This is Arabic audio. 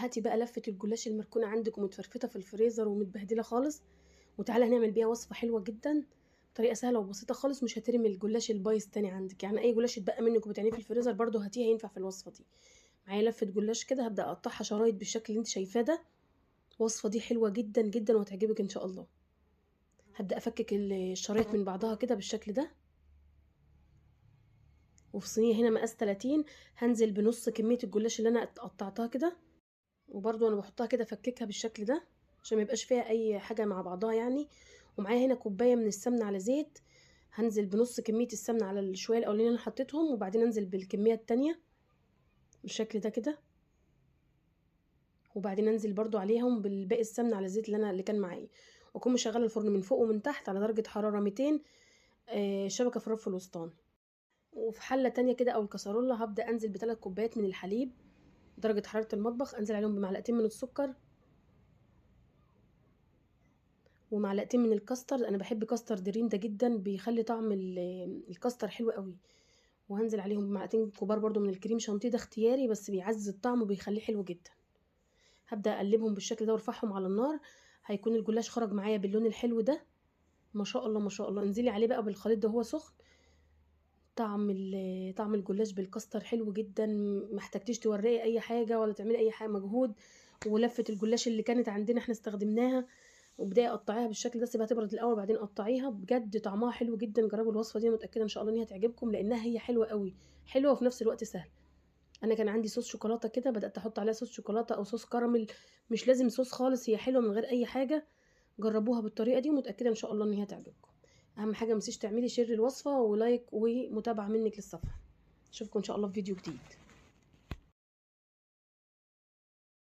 هاتي بقى لفه الجلاش المركونه عندك ومتفرفته في الفريزر ومتبهدله خالص، وتعالى هنعمل بيها وصفه حلوه جدا، طريقه سهله وبسيطه خالص. مش هترمي الجلاش البايظ تاني عندك، يعني اي جلاش اتبقى منك وبتعينيه في الفريزر برضو هاتيه هينفع في الوصفه دي. معايا لفه جلاش كده، هبدا اقطعها شرايط بالشكل اللي انت شايفاه ده. الوصفه دي حلوه جدا جدا وهتعجبك ان شاء الله. هبدا افكك الشرايط من بعضها كده بالشكل ده. وفي صينيه هنا مقاس 30 هنزل بنص كميه الجلاش اللي انا قطعتها كده، وبرضو انا بحطها كده افككها بالشكل ده عشان ما يبقاش فيها اي حاجه مع بعضها يعني. ومعايا هنا كوبايه من السمنه على زيت، هنزل بنص كميه السمنه على الشويه الاولانيين اللي انا حطيتهم، وبعدين انزل بالكميه التانية بالشكل ده كده، وبعدين انزل برضو عليهم بالباقي السمنه على الزيت اللي كان معايا، واكون مشغله الفرن من فوق ومن تحت على درجه حراره 200، شبكه في الرف الوسطاني. وفي حله تانية كده او الكسرولة هبدا انزل ب3 كوبايات من الحليب درجه حراره المطبخ، انزل عليهم بمعلقتين من السكر ومعلقتين من الكاستر. انا بحب كاستر دريم ده جدا، بيخلي طعم الكاستر حلو قوي. وهنزل عليهم بمعلقتين كبار برضو من الكريم شانتيه، ده اختياري بس بيعزز الطعم وبيخليه حلو جدا. هبدا اقلبهم بالشكل ده وارفعهم على النار. هيكون الجلاش خرج معايا باللون الحلو ده ما شاء الله ما شاء الله. انزلي عليه بقى بالخليط ده وهو سخن. طعم الجلاش بالكاستر حلو جدا، ما احتجتيش تورقي اي حاجه ولا تعملي اي حاجه مجهود. ولفه الجلاش اللي كانت عندنا احنا استخدمناها، وبدايه قطعيها بالشكل ده، سيبها تبرد الاول بعدين قطعيها. بجد طعمها حلو جدا، جربوا الوصفه دي، متاكده ان شاء الله ان هي تعجبكم لانها هي حلوه قوي، حلوه وفي نفس الوقت سهل. انا كان عندي صوص شوكولاته كده، بدات احط عليها صوص شوكولاته او صوص كراميل، مش لازم صوص خالص، هي حلوه من غير اي حاجه. جربوها بالطريقه دي ومتاكده ان شاء الله ان هي تعجبكم. اهم حاجه متنسيش تعملي شير الوصفه ولايك ومتابعه منك للصفحه. اشوفكم ان شاء الله في فيديو جديد.